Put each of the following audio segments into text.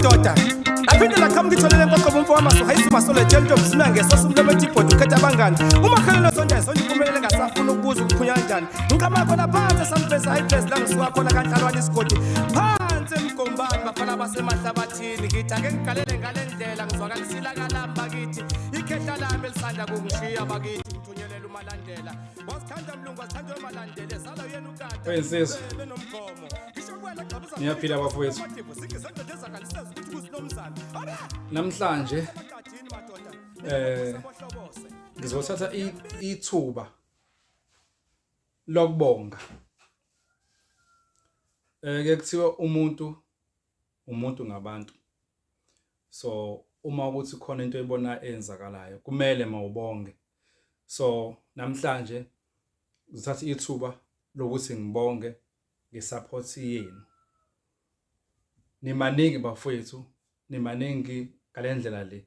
Doda aphindela qhamuka itholele empoqobo umfo wamaso hayisuma solo jeldo msinange sosumlomo etibhodi ukhetha abangani uma khalelo sondayo sonke impumelelo engasafuna ukubuza ukuphunya kanjani ngiqhamuka khona phansi sampheza high place la ngisuka khona kanhlalwane isigodi phansi emgombani bafana basemahlabathini ngithi ake ngigalele ngale ndlela ngizwakalisila kalamba kithi ikhehla lami elisanda kungishiya bakithi ngithunyelele umalandela wasithanda mlungu wasithanda umalandela ezala yena ukade benomgomo Ngiyaphila bafowethu. Namhlanje ngizothatha ithuba lokubonga. Ke kuthiwa umuntu ngabantu. So uma ukuthi khona into ebona enzakalayo kumele mawubonge. So namhlanje ngizothatha ithuba lokuthi ngibonge ngesupport yenu. Nimaningi bafowethu, nimaningi kalendlela le.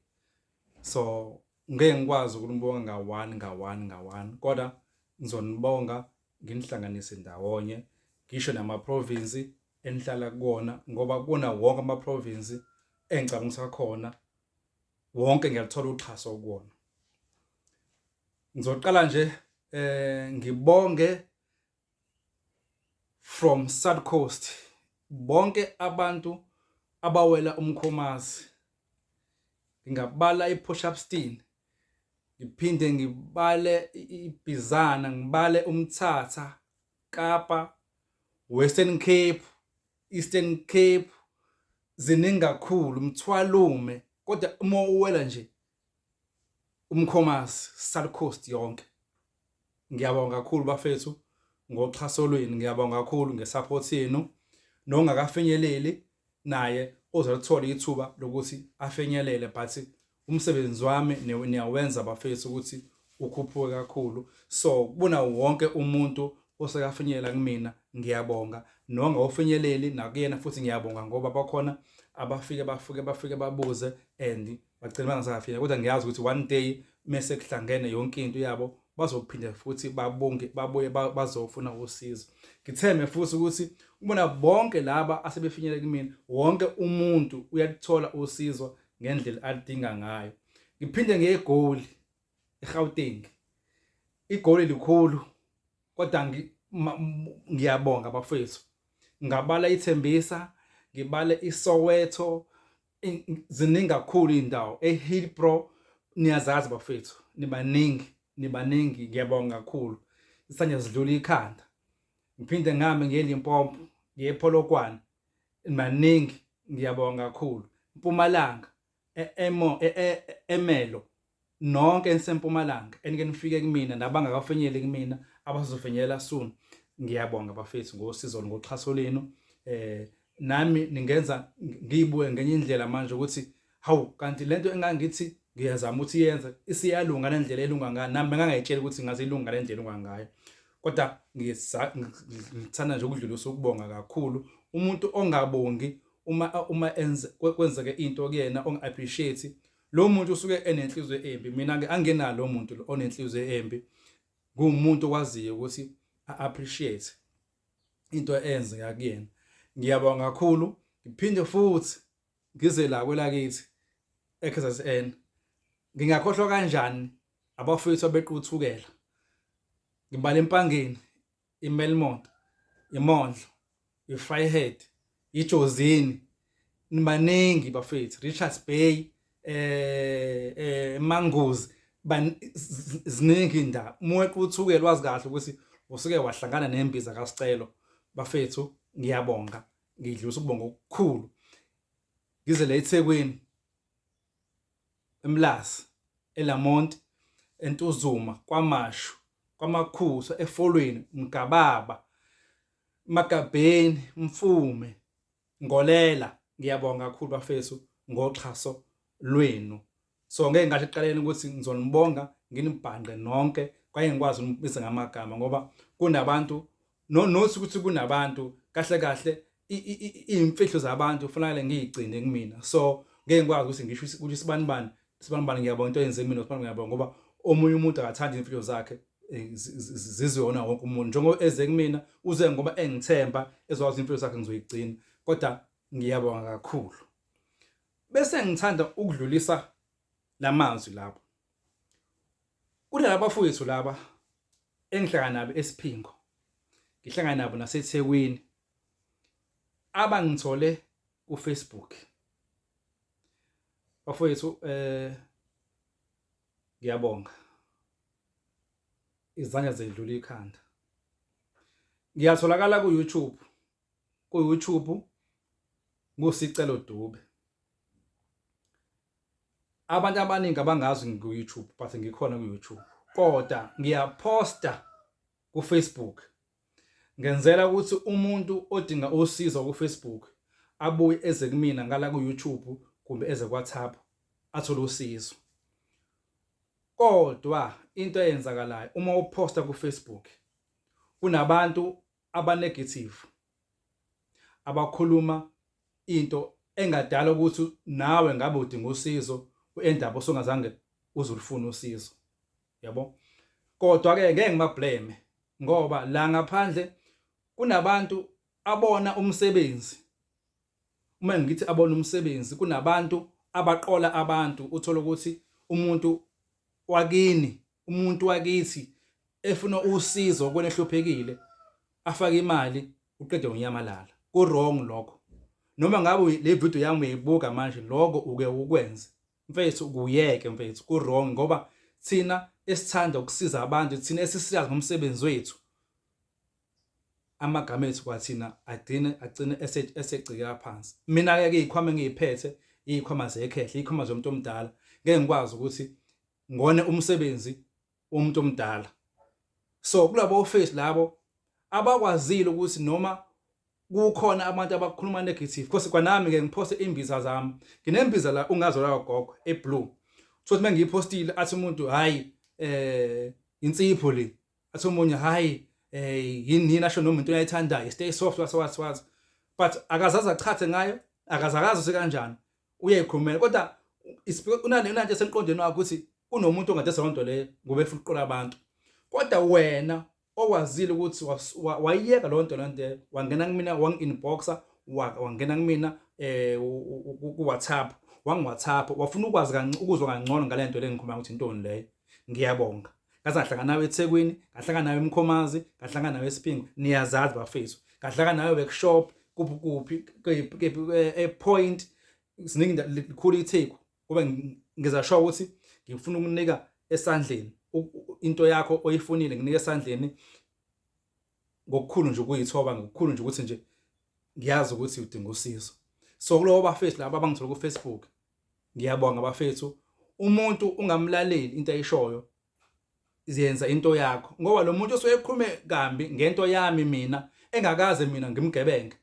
So ngeke ngikwazi ukunibonga nga1 kodwa ngizonibonga nginihlanganise ndawonye ngisho nama province enihlala kuona ngoba kuna wonke ama province engicabanga khona wonke ngiyalithola uxhaso kuona. Ngizoqala nje ngibonge from South Coast bonke abantu abawela umkhomazi. Ngingabala iPush Up Stein, ngiphinde ngibale iBizana, ngibale uMthatha, Kapa, Western Cape, Eastern Cape, ziningi kakhulu Mthwalume, kodwa uma uwela nje umkhomazi South Coast yonke. Ngiyabonga kakhulu bafethu ngoxhaso lwenu, ngiyabonga kakhulu ngesupport yenu. Nongakafinyeleli naye ozalithola ithuba lokuthi afinyelele but umsebenzi wami niyawenza bafethu ukuthi ukhuphuke kakhulu. So kubona wonke umuntu osekafinyelela kumina ngiyabonga, nongawufinyeleli nakuyena futhi ngiyabonga ngoba bakhona abafike babuze and bagcina bangasafinyela, kodwa ngiyazi ukuthi one day mase kuhlangene yonke into yabo bazophinda futhi babuye bazofuna usizo. Ngitheme futhi ukuthi ubona bonke laba asebefinyelele kumina wonke umuntu uyalithola usizo ngendlela alidinga ngayo. Ngiphinde ngegoli eGauteng, igoli likhulu kodwa ngiyabonga bafethu. Ngabala ithembisa, ngibale iSoweto, ziningi kakhulu indawo eHillbrow. Niyazazi bafethu, nibaningi ngiyabonga kakhulu. Isanje sidlula ikhanda. Ngiphinde ngame ngeLimpopo, ngePolokwane, maningi ngiyabonga kakhulu. Mpumalanga, Emelo, nonke ensempumalanga enike nifike kumina nabangakafinyeleli kumina abazofinyelela soon. Ngiyabonga bafethu ngosizo ngoxhaso lenu. Nami ningenza ngibuye ngenye indlela manje ukuthi hawu kanti lento engangithi ngiyazama ukuthi yenze isiyalunga nendlela elunga ngayo, nami ngangayitshela ukuthi ngazilunga nendlela elunga ngayo. Kodwa ngithanda nje ukudlulisa ukubonga kakhulu. Umuntu ongabongi uma enze kwenzeke into kuyena ongi-appreciate, lo muntu usuke enenhliziyo embi. Mina ke angenalo lo muntu onenhliziyo embi, ngumuntu okwaziyo ukuthi a-appreciate into eyenzeka kuyena. Ngiyabonga kakhulu. Ngiphinde futhi ngize la kwelakithi eKZN. Ngingakhohlwa kanjani abafowethu abequthukela. Ngibala eMpangeni, iMelmont, iMondlo, iVryhead, iJozini, nibaningi bafethu, Richards Bay, Mangozi, ziningi indawo. Uma equthukela wazi kahle ukuthi usuke wahlangana nembiza kaSicelo bafethu. Ngiyabonga, ngidlulisa ukubonga okukhulu. Ngize la eThekwini, eMlasi, eLamont, eNtuzuma, kwaMashu, kwaMakhuso, eFolweni, Mgababa, Magabheni, Mfume, Ngolela. Ngiyabonga kakhulu bafethu ngoxhaso lwenu. So ngeke ngasho eqaleni ukuthi ngizonibonga nginibhanqe nonke kwaye ngikwazi ukubiza ngamagama ngoba kunabantu nothi ukuthi kunabantu kahle imfihlo zabantu kufanele ngiyigcine kumina. So ngeke ngikwazi ukuthi ngisho ukuthi sibanibani ngiyabonga into yenze mina, sibanibani ngiyabonga ngoba omunye umuntu akathandi imfihlo zakhe zizona wonke umuntu. Njengoba eze kumina uze ngoba engithemba ezokwazi impilo zakhe ngizoyigcina, kodwa ngiyabonga kakhulu. bese ngithanda ukudlulisa lamazwi lapho. Kulaba bafowethu laba engihlangana nabo eSiphingo. Ngihlangana nabo naseThekwini. Abangithole kuFacebook. Bafowethu ngiyabonga. Izandla zedlula ikhanda. Ngiyatholakala ku-YouTube. Ku-YouTube ngusicelo Dube. Abantu abaningi abangazi ngiku-YouTube but ngikhona ku-YouTube. Kodwa ngiyaposta ku-Facebook. Ngenzela ukuthi umuntu odinga usizo ku-Facebook abuye eze kumina ngala ku-YouTube kumbe eze ku-WhatsApp athole usizo. Kodwa into eyenzakalayo uma uposta ku-Facebook kunabantu aba-negative abakhuluma into engadala ukuthi nawe ngabe udinga usizo uendaba osongazange uzulufuna usizo. Yabo? Kodwa ke ngeke ngibablame ngoba la ngaphandle kunabantu abona umsebenzi. Uma ngithi abona umsebenzi kunabantu abaqola abantu uthola ukuthi umuntu wakithi efuna usizo kwenehluphekile afaka imali uqede unyamalala. Ku wrong lokho. Noma ngabe le video yami uyibuka manje lokho uke ukwenze. Mfethu ukuyeke mfethu ku wrong ngoba thina esithanda ukusiza abantu thina esisiyazi ngomsebenzi wethu. Amagama ethu kwathina agcine esegcika phansi. Mina ke izikhwama engiziphethe izikhwama zekhehla, izikhwama zomuntu omdala. Ngeke ngikwazi ukuthi ngone umsebenzi womuntu omdala. So kulabo office labo abakwazile ukuthi noma kukhona abantu abakhuluma negative because kwanami ke ngiposte imbiza zami. Nginembiza la ungazola gogo eblue. Futhi mengiyipostile athi umuntu hayi insipho le. Athi umunye hayi yini nasho noma into uyayithandayo stay soft was but akazazi achathe ngayo akazakazi usekanjani uyayikhulumela kodwa unanento esemqondweni wakho ukuthi kunomuntu ongadesa lonto le ngoba efuna ukuqola abantu kodwa wena okwazile ukuthi wayiyeka lonto wangena kumina wangi-inboxa wangena kumina ku WhatsApp wangi-WhatsApp wafuna ukwazi ukuzwa kangcono ngalento le ngikhuluma ukuthi intoni leyo. Ngiyabonga. Ngahlangana nawe eThekwini, ngahlangana nawe eMkhomazi, ngahlangana nawe eSiphingo. Niyazazi bafethu. Ngahlangana nawe workshop kuphi point siningi likhulu itheku ngoba ngizasho ukuthi ngifuna ukunika esandleni into yakho oyifunile nginika esandleni ngokukhulu nje ukuyithoba ngokukhulu nje ukuthi nje ngiyazi ukuthi udinga usizo. So kulobo bafethu laba abangithola ku Facebook ngiyabonga bafethu. Umuntu ungamlaleli into ayishoyo izenza into yakho ngoba lo muntu osekhulume kambi ngento yami mina engakaze mina ngimgebenge.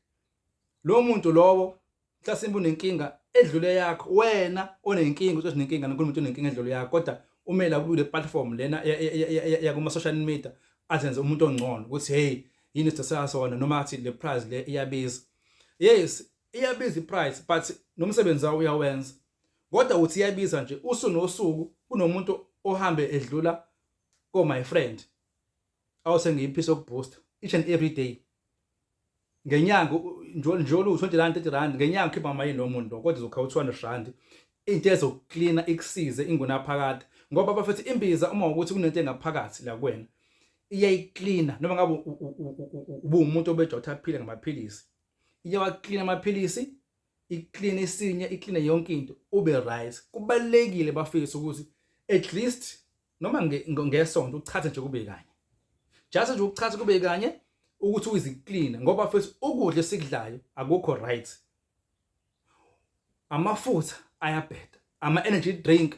Lo muntu lowo mhlasimbe unenkinga edlule yakho wena onenkinga uthi unenkinga nokumuntu onenkinga edlule yakho kodwa umela kule platform lena ya kuma social media azenze umuntu ongcono ukuthi hey yini sisasona noma athi le price le iyabiza. Yes iyabiza iprice but nomsebenzi wawo uyawenza kodwa uthi iyabiza nje usunosuku kunomuntu ohambe edlula ko my friend awuse ngiyiphisa okuboost each and every day ngenyanga njalo u20 rand 30 rand ngenyanga khipha amayini lo muntu kodwa uzokha u200 rand into ezokcleana ikusize ingona phakathi ngoba bafethi imbiza uma ukuthi kunento engaphakathi la kuwena iyayicleana noma ngabe ubumuntu obejotha aphile ngamaphilisi iyawacleana amaphilisi iclean isinye iclean yonke into ube right. Kubalekile bafethu ukuthi at least noma ngesonto uchathe nje kube kanye just nje uchathe kube kanye ukuthi uziclean ngoba futhi ukudla esikudlayo akukho right. Amafutha ayabheda, ama energy drink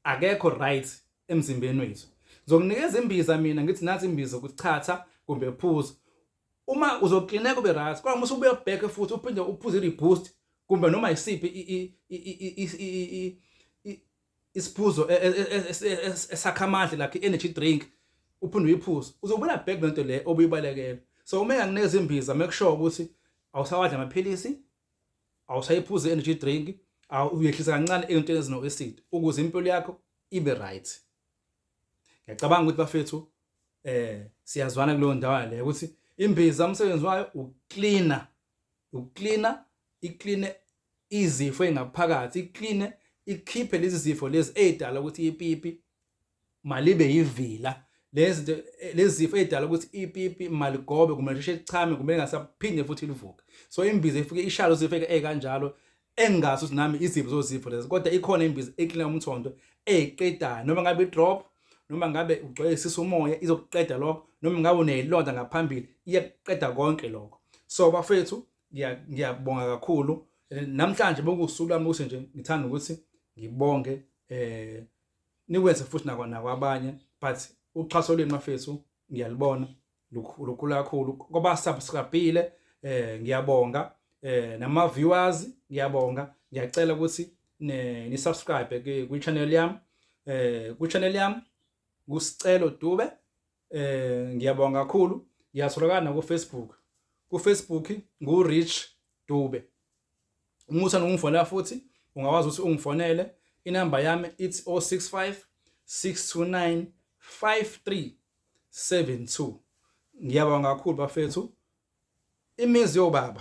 akekho right emzimbeni wethu. Ngizokunikeza imbiza mina ngithi nathi imbiza ukuchatha kumbe uphuzo. Uma uzoclean kube right, kodwa uma ubuya back futhi uphinde uphuze i-boost kumbe noma isiphi isiphuzo esakhamandla like energy drink uphinde uyiphuze uzobona back lento le obuyibalekela. So uma nginikeza imbiza make sure ukuthi awusawadla amaphilisi awusayiphuza energy drink uyehlisa kancane into ezino acid ukuze impilo yakho ibe right. Ngiyacabanga ukuthi bafethu siyazwana kuleyo ndawo le ukuthi imbiza umsebenzi wayo ukucleana iclean izifo engaphakathi ikline ikhiphe lezi zifo lezi edala ukuthi ipipi malibe yivila lezi zifo edala ukuthi ipipi maligobe kumele sheshe lichame kumele ngasaphinde futhi livuke. So imbiza ifike ishalo zifike ekanjalo engazi ukuthi nami izipho zozifo lezi kodwa ikhona imbiza ekline umthondo eqedayo noma ngabe drop noma ngabe ugcwele isisu umoya izokuqeda lokho noma ngabe unelonda ngaphambili iyaqeda konke lokho. So bafethu ngiyabonga kakhulu namhlanje bokusuku lami ukuthi nje ngithanda ukuthi ngibonge nikwenze futhi nakwabanye but uxhaso lwenu bafethu ngiyalibona lukhulu kakhulu ngoba subscribeile ngiyabonga nama viewers ngiyabonga ngiyacela ukuthi ni subscribe ku channel yami kusicelo Dube ngiyabonga kakhulu ngiyatholakala ku Facebook ngu-Rich Dube. Uma uthanda ungifonela futhi ungawazi ukuthi ungifonele inamba yami it's 065 629 5372. Ngiyabonga kakhulu bafethu. Imizi yobaba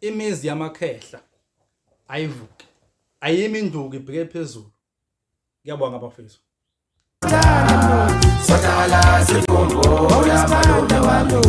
imizi yamakhehla ayivuke ayimi induku ibheke phezulu. Ngiyabonga bafethu. Sotala sikombo la malonda walo